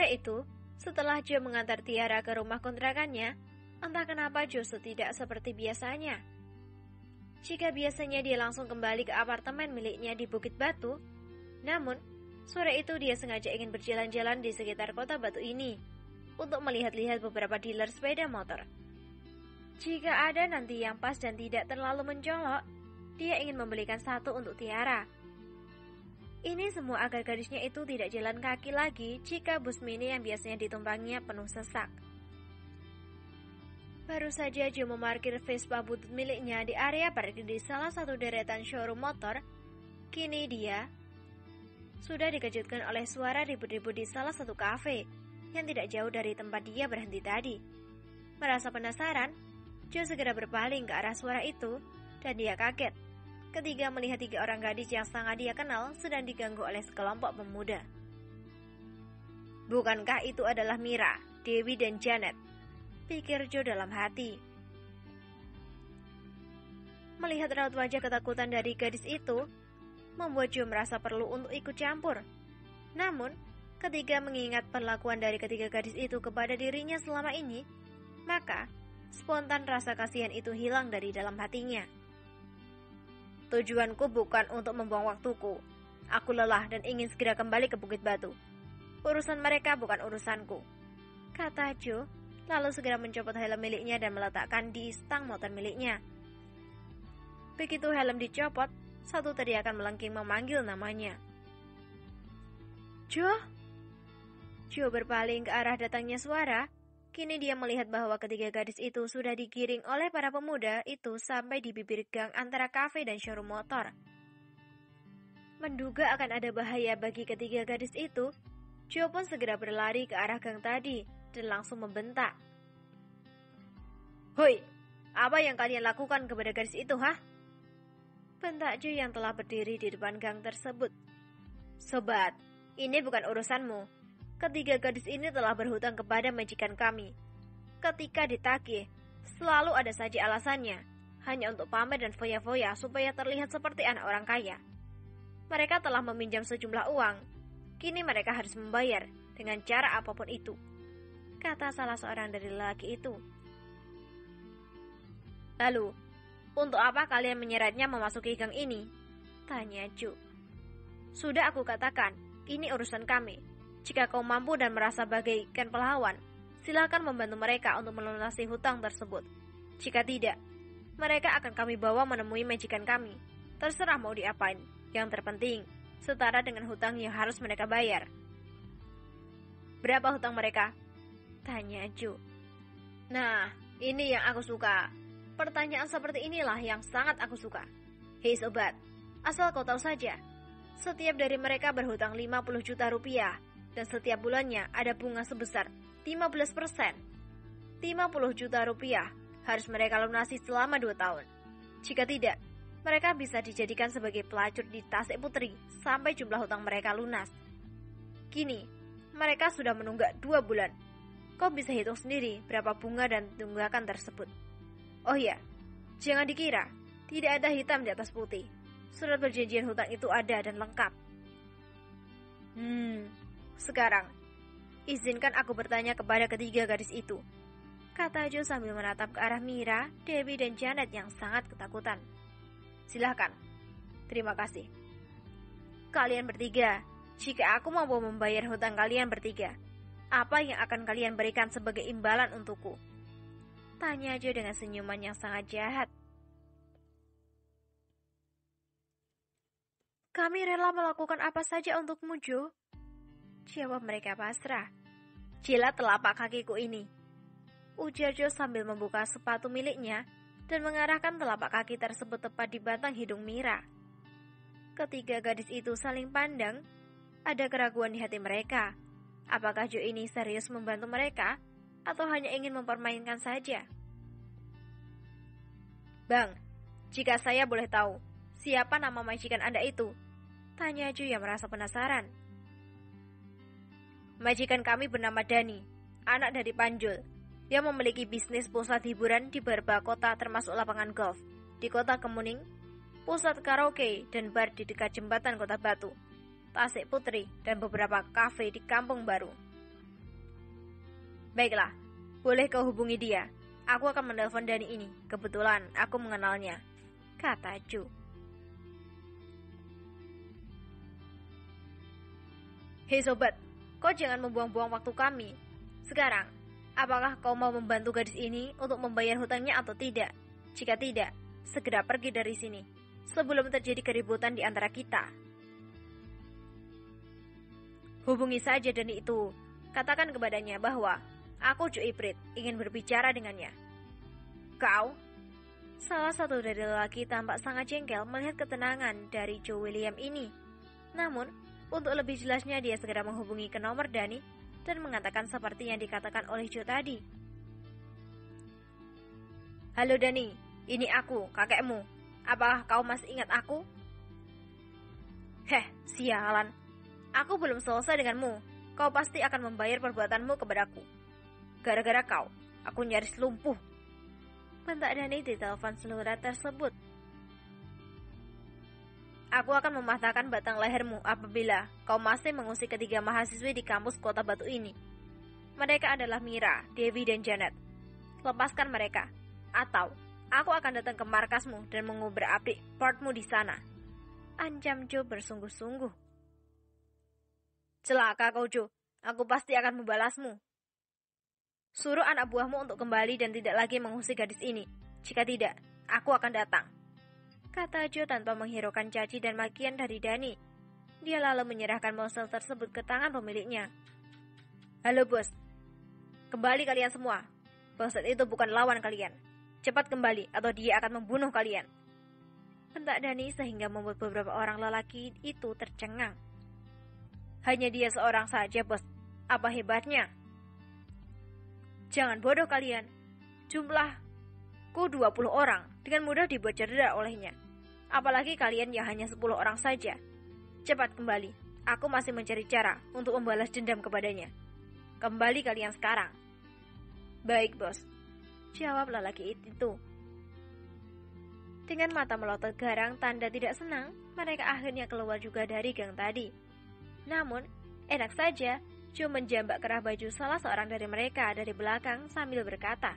Sore itu, setelah Jo mengantar Tiara ke rumah kontrakannya, entah kenapa Jo tidak seperti biasanya. Jika biasanya dia langsung kembali ke apartemen miliknya di Bukit Batu, namun sore itu dia sengaja ingin berjalan-jalan di sekitar kota Batu ini untuk melihat-lihat beberapa dealer sepeda motor. Jika ada nanti yang pas dan tidak terlalu mencolok, dia ingin membelikan satu untuk Tiara. Ini semua agar gadisnya itu tidak jalan kaki lagi jika bus mini yang biasanya ditumpanginya penuh sesak. Baru saja Jo memarkir Vespa butut miliknya di area parkir di salah satu deretan showroom motor, kini dia sudah dikejutkan oleh suara ribut-ribut di salah satu kafe yang tidak jauh dari tempat dia berhenti tadi. Merasa penasaran, Jo segera berpaling ke arah suara itu dan dia kaget ketika melihat 3 orang gadis yang sangat dia kenal sedang diganggu oleh sekelompok pemuda. Bukankah itu adalah Mira, Dewi dan Janet? Pikir Jo dalam hati. Melihat raut wajah ketakutan dari gadis itu, membuat Jo merasa perlu untuk ikut campur. Namun, ketika mengingat perlakuan dari ketiga gadis itu kepada dirinya selama ini, maka spontan rasa kasihan itu hilang dari dalam hatinya. Tujuanku bukan untuk membuang waktuku. Aku lelah dan ingin segera kembali ke Bukit Batu. Urusan mereka bukan urusanku, kata Jo, lalu segera mencopot helm miliknya dan meletakkan di stang motor miliknya. Begitu helm dicopot, satu teriakan melengking memanggil namanya. Jo? Jo berpaling ke arah datangnya suara. Kini dia melihat bahwa ketiga gadis itu sudah digiring oleh para pemuda itu sampai di bibir gang antara kafe dan showroom motor. Menduga akan ada bahaya bagi ketiga gadis itu, Jo pun segera berlari ke arah gang tadi dan langsung membentak. Hoi, apa yang kalian lakukan kepada gadis itu, hah? Bentak Jo yang telah berdiri di depan gang tersebut. Sobat, ini bukan urusanmu. Ketiga gadis ini telah berhutang kepada majikan kami. Ketika ditagih, selalu ada saja alasannya, hanya untuk pamer dan foya-foya supaya terlihat seperti anak orang kaya. Mereka telah meminjam sejumlah uang, kini mereka harus membayar dengan cara apapun itu, kata salah seorang dari lelaki itu. Lalu, untuk apa kalian menyeretnya memasuki gang ini? Tanya Jo. Sudah aku katakan, ini urusan kami. Jika kau mampu dan merasa bagaikan pahlawan, silakan membantu mereka untuk melunasi hutang tersebut. Jika tidak, mereka akan kami bawa menemui majikan kami. Terserah mau diapain. Yang terpenting, setara dengan hutang yang harus mereka bayar. Berapa hutang mereka? Tanya Jo. Nah, ini yang aku suka. Pertanyaan seperti inilah yang sangat aku suka. Hei sobat, asal kau tahu saja, setiap dari mereka berhutang 50 juta rupiah. Dan setiap bulannya ada bunga sebesar 15%. 50 juta rupiah harus mereka lunasi selama 2 tahun. Jika tidak, mereka bisa dijadikan sebagai pelacur di Tasik Putri sampai jumlah hutang mereka lunas. Kini, mereka sudah menunggak 2 bulan. Kau bisa hitung sendiri berapa bunga dan tunggakan tersebut. Oh ya, jangan dikira tidak ada hitam di atas putih. Surat perjanjian hutang itu ada dan lengkap. Sekarang, izinkan aku bertanya kepada ketiga gadis itu, kata Jo sambil menatap ke arah Mira, Dewi dan Janet yang sangat ketakutan. Silahkan. Terima kasih. Kalian bertiga, jika aku mampu membayar hutang kalian bertiga, apa yang akan kalian berikan sebagai imbalan untukku? Tanya Jo dengan senyuman yang sangat jahat. Kami rela melakukan apa saja untukmu, Jo. Jawab mereka pasrah. Jilat telapak kakiku ini, ujar Jo sambil membuka sepatu miliknya dan mengarahkan telapak kaki tersebut tepat di batang hidung Mira. Ketiga gadis itu saling pandang. Ada keraguan di hati mereka. Apakah Jo ini serius membantu mereka atau hanya ingin mempermainkan saja? Bang, jika saya boleh tahu, siapa nama majikan Anda itu? Tanya Jo yang merasa penasaran. Majikan kami bernama Dani, anak dari Panjul, yang memiliki bisnis pusat hiburan di beberapa kota termasuk lapangan golf, di kota Kemuning, pusat karaoke dan bar di dekat jembatan Kota Batu, Tasik Putri, dan beberapa kafe di Kampung Baru. Baiklah, boleh kau hubungi dia. Aku akan menelpon Dani ini. Kebetulan aku mengenalnya, kata Joe. Hei sobat, kau jangan membuang-buang waktu kami. Sekarang, apakah kau mau membantu gadis ini untuk membayar hutangnya atau tidak? Jika tidak, segera pergi dari sini sebelum terjadi keributan di antara kita. Hubungi saja Dani itu. Katakan kepadanya bahwa aku Joe Iprit ingin berbicara dengannya. Kau? Salah satu dari lelaki tampak sangat jengkel melihat ketenangan dari Joe William ini. Namun, untuk lebih jelasnya dia segera menghubungi ke nomor Dani dan mengatakan seperti yang dikatakan oleh Joe tadi. Halo Dani, ini aku, kakekmu. Apakah kau masih ingat aku? Sialan. Aku belum selesai denganmu. Kau pasti akan membayar perbuatanmu kepadaku. Gara-gara kau, aku nyaris lumpuh. Bentak Dani di telepon seluler tersebut. Aku akan mematahkan batang lehermu apabila kau masih mengusik ketiga mahasiswi di kampus Kota Batu ini. Mereka adalah Mira, Dewi, dan Janet. Lepaskan mereka, atau aku akan datang ke markasmu dan mengubrak-abrik portmu di sana. Ancam Joe bersungguh-sungguh. Celaka kau Joe, aku pasti akan membalasmu. Suruh anak buahmu untuk kembali dan tidak lagi mengusik gadis ini. Jika tidak, aku akan datang, kata Joe tanpa menghiraukan caci dan makian dari Dani. Dia lalu menyerahkan ponsel tersebut ke tangan pemiliknya. Halo bos, kembali kalian semua. Ponsel itu bukan lawan kalian. Cepat kembali atau dia akan membunuh kalian, bentak Dani sehingga membuat beberapa orang lelaki itu tercengang. Hanya dia seorang saja bos, apa hebatnya? Jangan bodoh kalian. Jumlahku 20 orang, dengan mudah dibuat cedera olehnya. Apalagi kalian yang hanya 10 orang saja. Cepat kembali, aku masih mencari cara untuk membalas dendam kepadanya. Kembali kalian sekarang. Baik bos, jawab lelaki itu. Dengan mata melotot garang tanda tidak senang, mereka akhirnya keluar juga dari gang tadi. Namun, enak saja, Joe menjambak kerah baju salah seorang dari mereka dari belakang sambil berkata,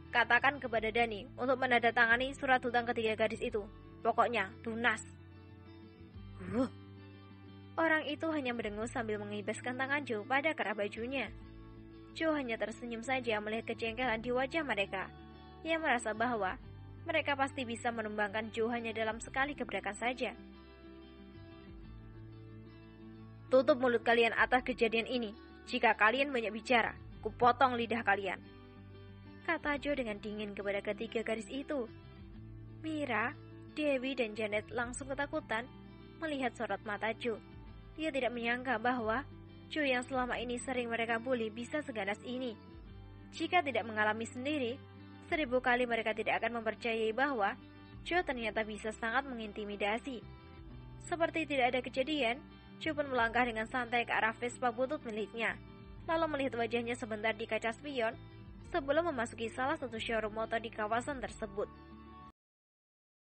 katakan kepada Dani untuk menandatangani surat hutang ketiga gadis itu. Pokoknya, lunas. Orang itu hanya mendengus sambil mengibaskan tangan Joe pada kerah bajunya. Joe hanya tersenyum saja melihat kejengkelan di wajah mereka. Ia merasa bahwa mereka pasti bisa menumbangkan Joe hanya dalam sekali gebrakan saja. Tutup mulut kalian atas kejadian ini. Jika kalian banyak bicara, kupotong lidah kalian, kata Joe dengan dingin kepada ketiga gadis itu. Mira, Dewi, dan Janet langsung ketakutan melihat sorot mata Joe. Dia tidak menyangka bahwa Joe yang selama ini sering mereka bully bisa seganas ini. Jika tidak mengalami sendiri, 1000 kali mereka tidak akan mempercayai bahwa Joe ternyata bisa sangat mengintimidasi. Seperti tidak ada kejadian, Joe pun melangkah dengan santai ke arah Vespa butut miliknya, lalu melihat wajahnya sebentar di kaca spion sebelum memasuki salah satu showroom motor di kawasan tersebut.